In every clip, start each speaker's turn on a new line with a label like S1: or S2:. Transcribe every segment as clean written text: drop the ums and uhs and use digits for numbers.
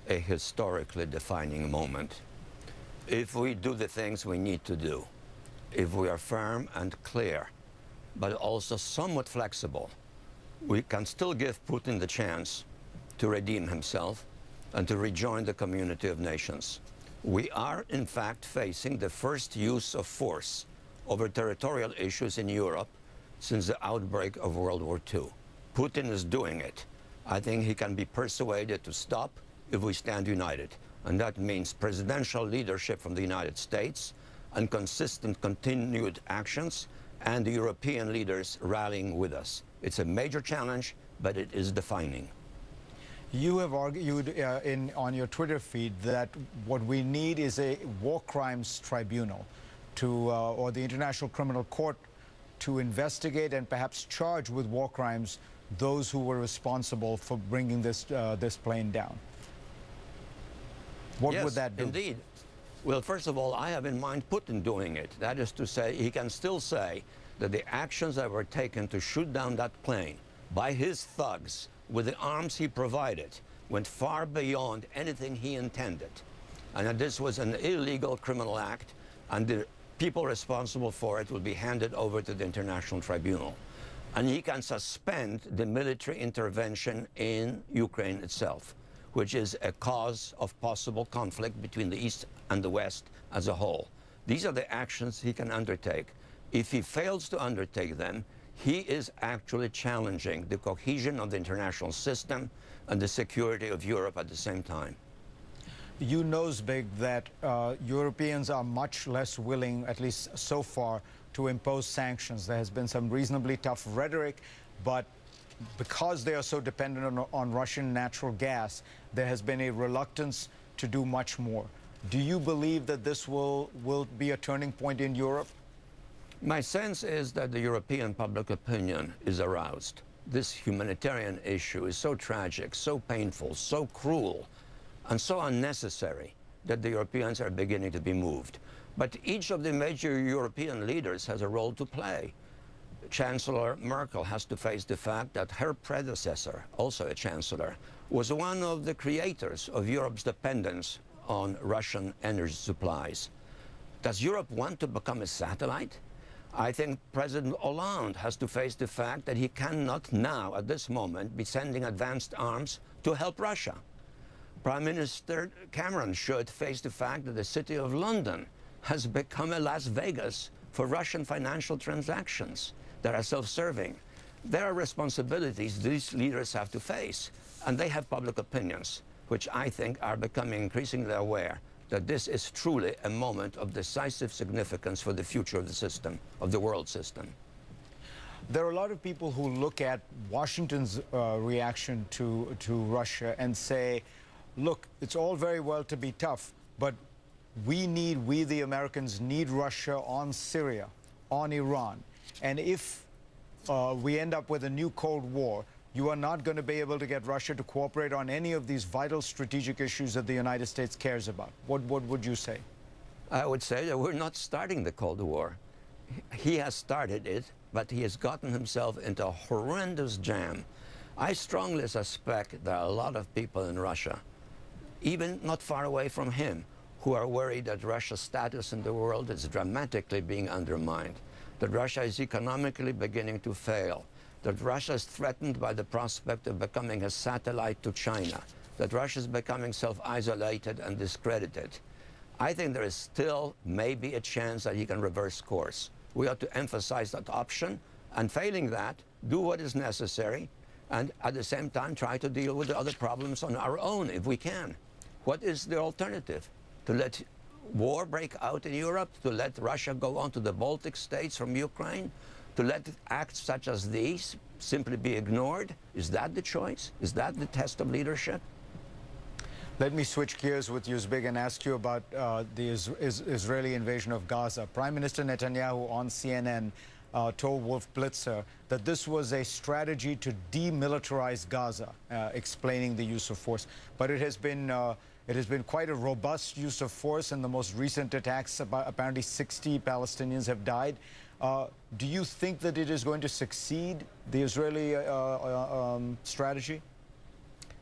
S1: a historically defining moment. If we do the things we need to do, if we are firm and clear, but also somewhat flexible, we can still give Putin the chance to redeem himself and to rejoin the community of nations. We are, in fact, facing the first use of force over territorial issues in Europe since the outbreak of World War II. Putin is doing it. I think he can be persuaded to stop if we stand united. And that means presidential leadership from the United States and consistent continued actions and the European leaders rallying with us. It's a major challenge, but it is defining.
S2: You have argued on your Twitter feed that what we need is a war crimes tribunal or the International Criminal Court to investigate and perhaps charge with war crimes those who were responsible for bringing this plane down. What would that do?
S1: Indeed. Well, first of all, I have in mind Putin doing it. That is to say, he can still say that the actions that were taken to shoot down that plane by his thugs with the arms he provided went far beyond anything he intended, and that this was an illegal criminal act, and the people responsible for it will be handed over to the International Tribunal. And he can suspend the military intervention in Ukraine itself, which is a cause of possible conflict between the East and the West as a whole. These are the actions he can undertake. If he fails to undertake them, he is actually challenging the cohesion of the international system and the security of Europe at the same time.
S2: You know, Zbig, that Europeans are much less willing, at least so far, to impose sanctions. There has been some reasonably tough rhetoric, but because they are so dependent on Russian natural gas, there has been a reluctance to do much more. Do you believe that this will be a turning point in Europe?
S1: My sense is that the European public opinion is aroused. This humanitarian issue is so tragic, so painful, so cruel, and so unnecessary that the Europeans are beginning to be moved. But each of the major European leaders has a role to play. Chancellor Merkel has to face the fact that her predecessor, also a chancellor, was one of the creators of Europe's dependence on Russian energy supplies. Does Europe want to become a satellite? I think President Hollande has to face the fact that he cannot now, at this moment, be sending advanced arms to help Russia. Prime Minister Cameron should face the fact that the city of London has become a Las Vegas for Russian financial transactions that are self-serving. There are responsibilities these leaders have to face, and they have public opinions, which I think are becoming increasingly aware that this is truly a moment of decisive significance for the future of the system, of the world system.
S2: There are a lot of people who look at Washington's reaction to Russia and say, look, it's all very well to be tough, but we the Americans need Russia on Syria, on Iran. And if we end up with a new Cold War, you are not going to be able to get Russia to cooperate on any of these vital strategic issues that the United States cares about. What would you say?
S1: I would say that we're not starting the Cold War. He has started it, but he has gotten himself into a horrendous jam. I strongly suspect there are a lot of people in Russia, even not far away from him, who are worried that Russia's status in the world is dramatically being undermined, that Russia is economically beginning to fail, that Russia is threatened by the prospect of becoming a satellite to China, that Russia is becoming self-isolated and discredited. I think there is still maybe a chance that he can reverse course. We ought to emphasize that option, and failing that, do what is necessary, and at the same time try to deal with the other problems on our own if we can. What is the alternative? To let war break out in Europe? To let Russia go on to the Baltic states from Ukraine? To let acts such as these simply be ignored? Is that the choice? Is that the test of leadership?
S2: Let me switch gears with you, Zbig, and ask you about the Israeli invasion of Gaza. Prime Minister Netanyahu on CNN told Wolf Blitzer that this was a strategy to demilitarize Gaza, explaining the use of force. But it has been quite a robust use of force. In the most recent attacks, apparently 60 Palestinians have died. Do you think that it is going to succeed, the Israeli strategy?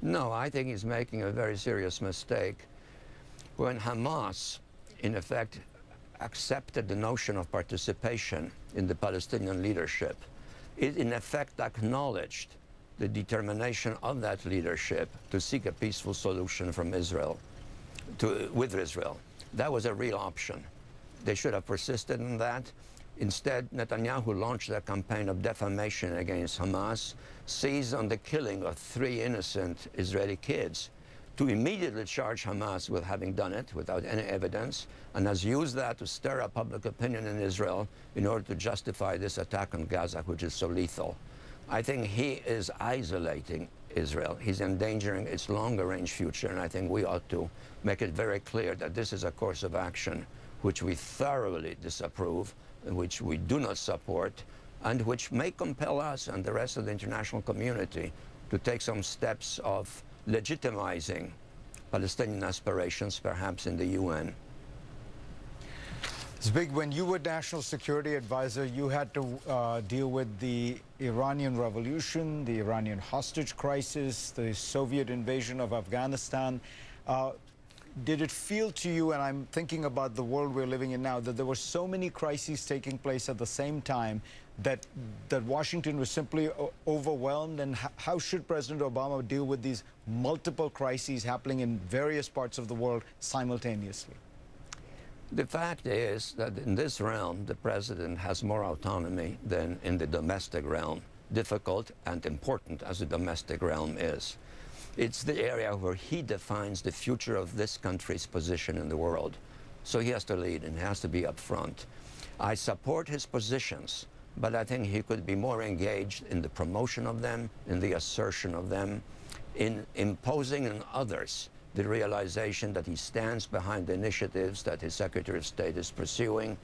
S1: No, I think he's making a very serious mistake. When Hamas, in effect, accepted the notion of participation in the Palestinian leadership, it in effect acknowledged the determination of that leadership to seek a peaceful solution from Israel, with Israel. That was a real option. They should have persisted in that. Instead, Netanyahu launched a campaign of defamation against Hamas, seized on the killing of 3 innocent Israeli kids, to immediately charge Hamas with having done it without any evidence, and has used that to stir up public opinion in Israel in order to justify this attack on Gaza, which is so lethal. I think he is isolating Israel. He's endangering its longer-range future, and I think we ought to make it very clear that this is a course of action which we thoroughly disapprove, which we do not support, and which may compel us and the rest of the international community to take some steps of legitimizing Palestinian aspirations, perhaps in the UN.
S2: Zbig, when you were National Security Advisor, you had to deal with the Iranian Revolution, the Iranian hostage crisis, the Soviet invasion of Afghanistan. Did it feel to you, and I'm thinking about the world we're living in now, that there were so many crises taking place at the same time that Washington was simply overwhelmed? And how should President Obama deal with these multiple crises happening in various parts of the world simultaneously?
S1: The fact is that in this realm, the president has more autonomy than in the domestic realm, difficult and important as the domestic realm is. It's the area where he defines the future of this country's position in the world. So he has to lead and he has to be up front. I support his positions, but I think he could be more engaged in the promotion of them, in the assertion of them, in imposing on others the realization that he stands behind the initiatives that his Secretary of State is pursuing,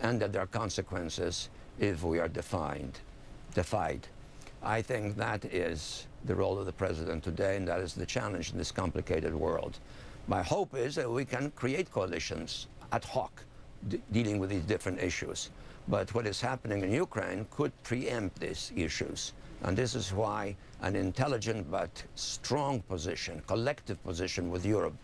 S1: and that there are consequences if we are defied. I think that is the role of the president today, and that is the challenge in this complicated world. My hope is that we can create coalitions ad hoc dealing with these different issues. But what is happening in Ukraine could preempt these issues. And this is why an intelligent but strong position, collective position with Europe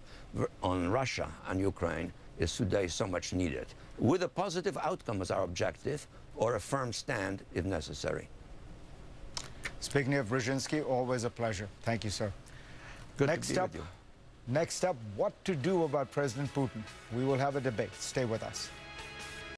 S1: on Russia and Ukraine is today so much needed, with a positive outcome as our objective, or a firm stand if necessary.
S2: Zbigniew Brzezinski, always a pleasure. Thank you, sir.
S1: Good to be with you.
S2: Next up, what to do about President Putin? We will have a debate. Stay with us.